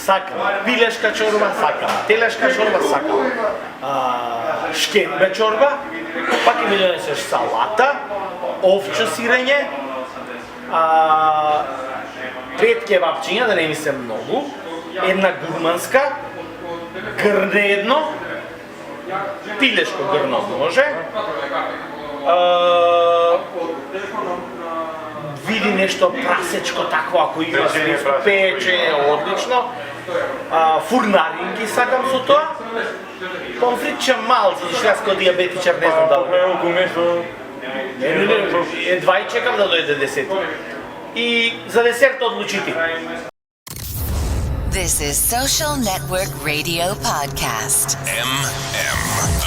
сакам. Пилешка чорба сакам. Телешка чорба сакам. Шкембе чорба, пак и ми донесеш салата, овче сирење, 5 кебапчиња, да не ми се многу, една гурманска, грне едно, пилешко грно може, види нешто прасечко такво, ако имаш пече, одлично, фурнаринки сакам со тоа, помфритче мал, затоа јас кој диабетичар не знам дали. Едва и чекам да дојде 10. И за десерт одлучити. This is Social Network Radio Podcast.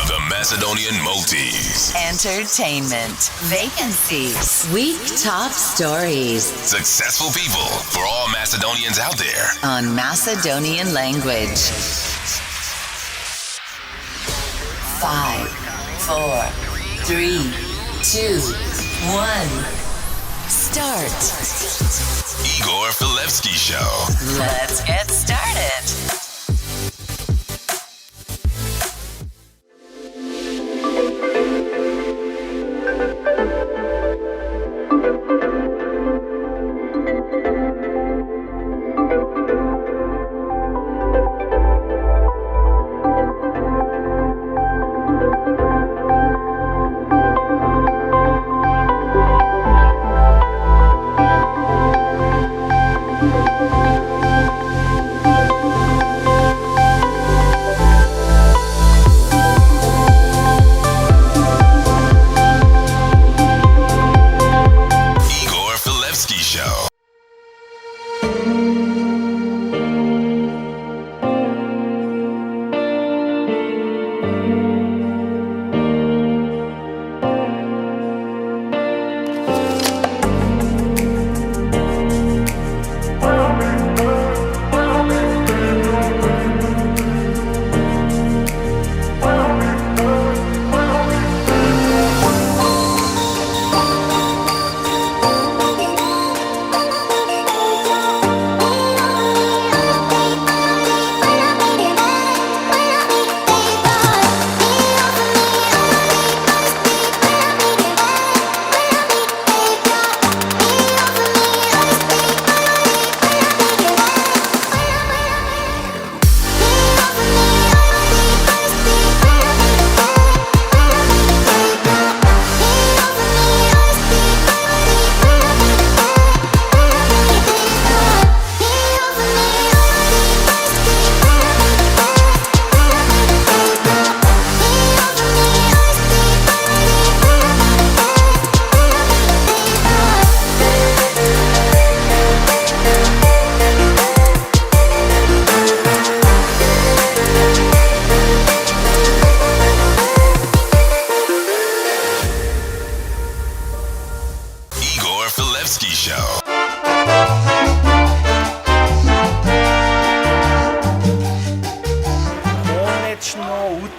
The Macedonian Multis. Entertainment. Vacancies. Week top stories. Successful people for all Macedonians out there. On Macedonian language. 5, 4, 3, 2, 1. Start. Igor Filevsky Show. Let's get started.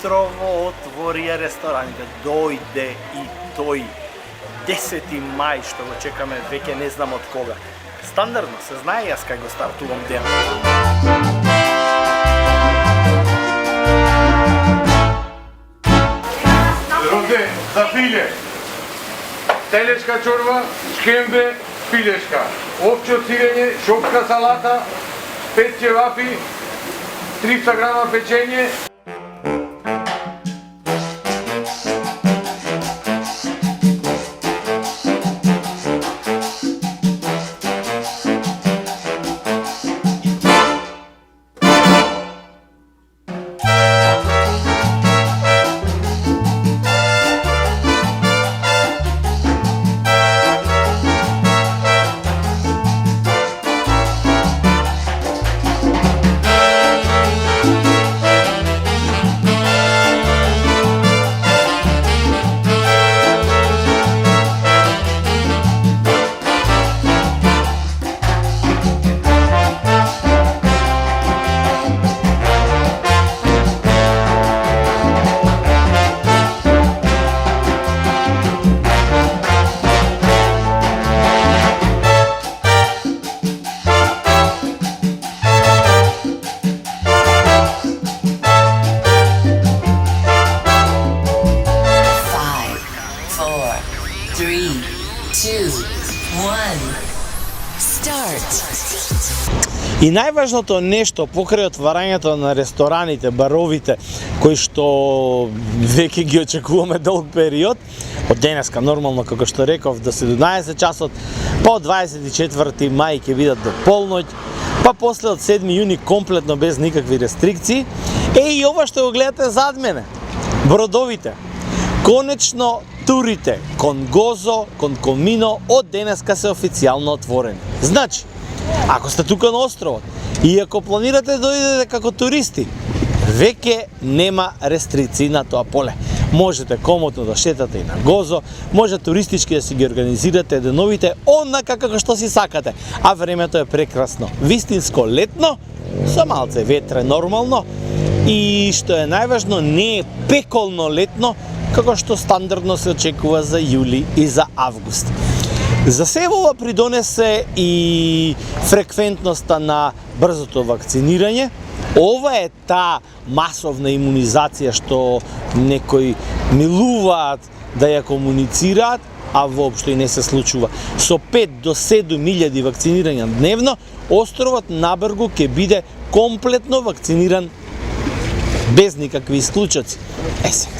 утрово отворија рестораните. Дојде и тој 10. мај, што го чекаме веќе не знам од кога. Стандардно се знае јас кај го стартувам ден. Роде, за филе. Телешка чорба, шкембе, пилешка. Овче сирење, шопка салата, 5 ќевапи, 300 грама печење. И најважното нешто покрај отварањето на рестораните, баровите, кои што веќе ги очекуваме долг период, од денеска нормално, како што реков, до 17 часот, па од 24 мај ќе бидат до полноќ, па после од 7 јуни комплетно без никакви рестрикции. И ова што го гледате зад мене, бродовите. Конечно, турите кон Гозо, кон Комино од денеска се официјално отворени. Значи, ако сте тука на островот и ако планирате да дојдете како туристи, веќе нема рестрикции на тоа поле. Можете комотно да шетате и на Гозо, може туристички да си ги организирате деновите онака како што си сакате, а времето е прекрасно, вистинско летно, со малце ветре нормално и што е најважно, не е пеколно летно, како што стандардно се очекува за јули и за август. За се ова придонесе и фреквентноста на брзото вакцинирање. Ова е таа масовна имунизација што некои милуваат да ја комуницираат, а воопшто и не се случува. Со 5 до 7.000 вакцинирања дневно, островот Набргу ќе биде комплетно вакциниран без никакви исклучоци.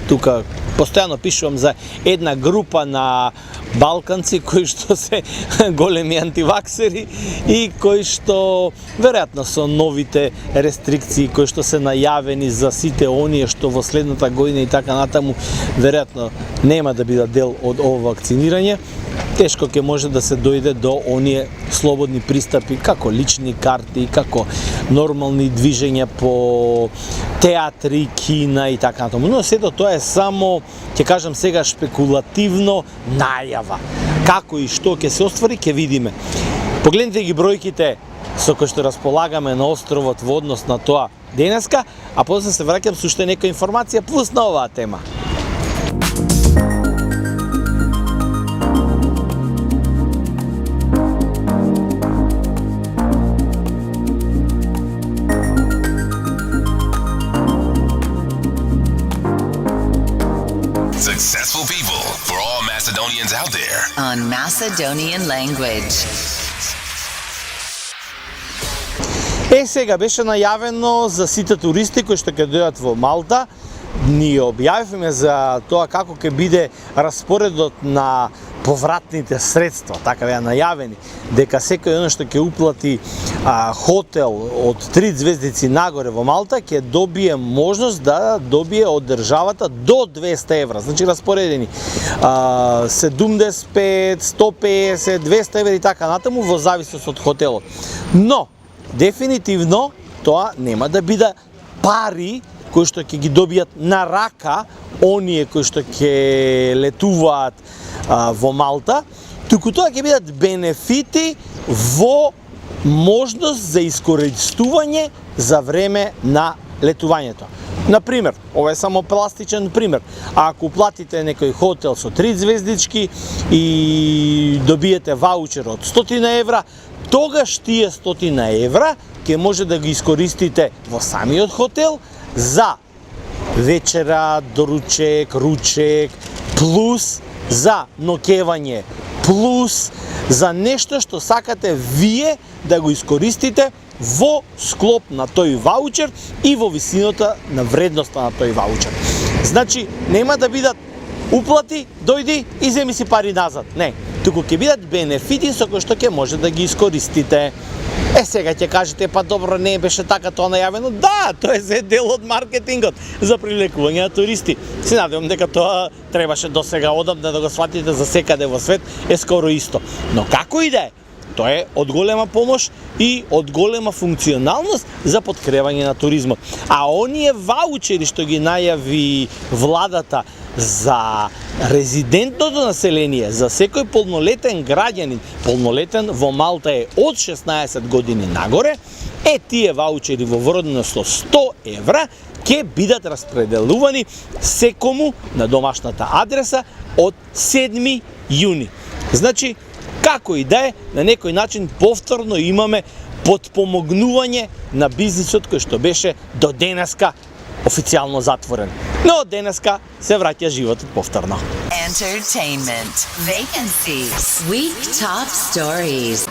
Тука постојано пишувам за една група на балканци кои што се големи антиваксери и кои што веројатно со новите рестрикции кои што се најавени за сите оние што во следната година и така натаму веројатно нема да бидат дел од ово вакцинирање, тешко ќе може да се дојде до оние слободни пристапи како лични карти, како нормални движења по театри, кина и така натаму. Но сето тоа е само, ќе кажам сега, шпекулативно најава. Како и што ќе се оствари, ќе видиме. Погледнете ги бројките со кои што располагаме на островот во однос на тоа денеска, а после се враќам со уште нека информација плюс на оваа тема. Successful people for all Macedonians out there. On Macedonian language. Сега беше најавено за сите туристи кои што ќе дојдат во Малта. Ние објавивме за тоа како ќе биде распоредот на повратните средства, така беа најавени, дека секој оно што ќе уплати хотел од 3 звездици нагоре во Малта ќе добие можност да добие од државата до 200 евра. Значи распоредени 75, 150, 200 евра и така натаму во зависност од хотелот. Но дефинитивно тоа нема да биде пари кои што ќе ги добијат на рака оние кои што ќе летуваат во Малта, туку тоа ќе бидат бенефити во можност за искористување за време на летувањето. Например, ова е само пластичен пример. Ако платите некој хотел со 3 звездички и добиете ваучер од 100 евра, тогаш тие 100 евра ќе може да ги искористите во самиот хотел за вечера, доручек, ручек, плюс за ноќевање, плюс за нешто што сакате вие да го искористите во склоп на тој ваучер и во висината на вредноста на тој ваучер. Значи, нема да бидат уплати, дојди и земи си пари назад. Не, туку ќе бидат бенефити со кои што ќе може да ги искористите. Сега ќе кажете, па добро, не беше така тоа најавено. Да, тоа е дел од маркетингот за привлекување на туристи. Се надевам дека тоа требаше до сега одамна да го сватите за секаде во свет, е скоро исто. Но како и да е, тоа е од голема помош и од голема функционалност за подкрепање на туризмот. А оние ваучери што ги најави владата за резидентното население, за секој полнолетен граѓанин, полнолетен во Малта е од 16 години нагоре, тие ваучери во вредност со 100 евра ќе бидат распределувани секому на домашната адреса од 7 јуни. Значи, како и да е, на некој начин повторно имаме потпомогнување на бизнисот кој што беше до денеска официјално затворен. Но од денеска се враќа животот повторно. Entertainment. Vacancies. Week Top Stories.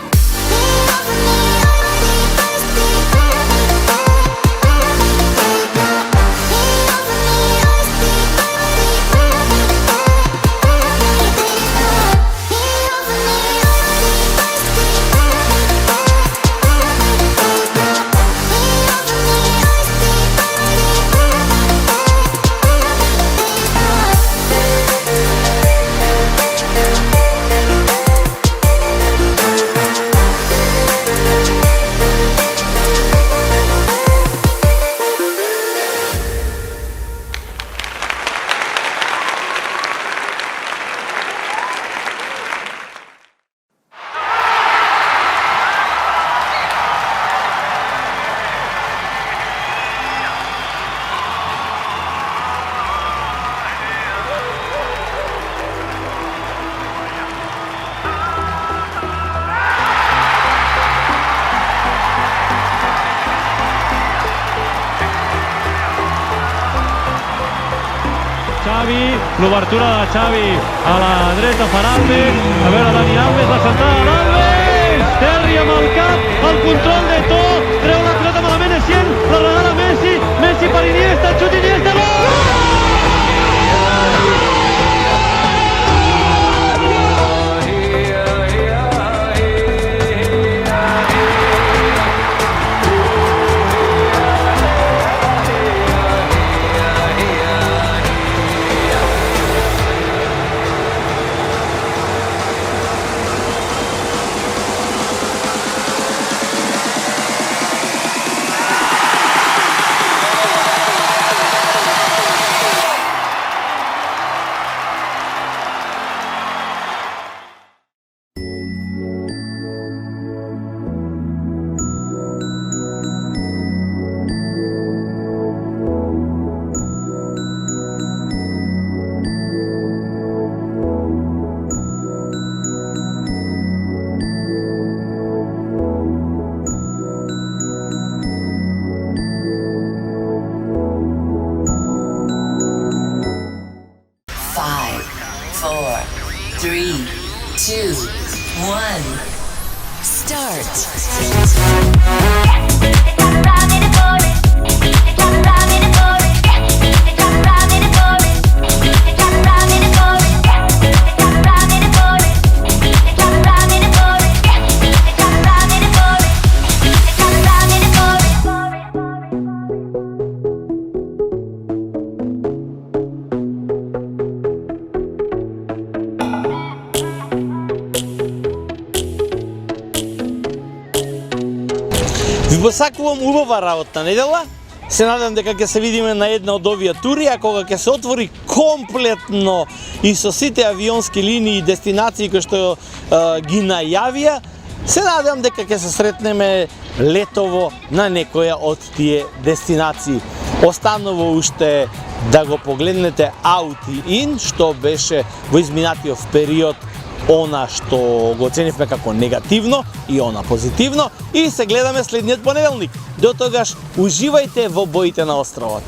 Xavi, l'obertura de Xavi a la dreta per Alves, a veure Dani Alves, la sentada d'Alves, Terri amb el cap, el control de To, treu la pilota malament Essien, la regala Messi, Messi per Iniesta, el xut Iniesta, gol! Ви посакувам убава работа недела. Се надам дека ќе се видиме на една од овие тури, а кога ќе се отвори комплетно и со сите авионски линии и дестинации кои што ги најавија, се надам дека ќе се сретнеме летово на некоја од тие дестинации. Останува уште да го погледнете Out и In, што беше во изминатиот период она што го оценивме како негативно и она позитивно, и се гледаме следниот понеделник. До тогаш уживајте во боите на островот.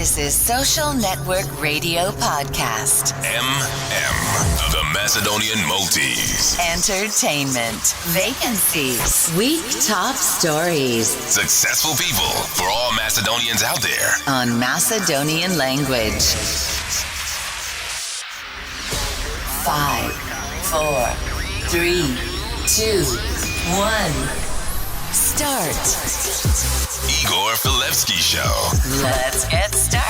This is Social Network Radio Podcast. The Macedonian Maltese. Entertainment. Vacancies. Week top stories. Successful people for all Macedonians out there. On Macedonian language. 5, 4, 3, 2, 1. Start. Igor Filevsky Show. Let's get started.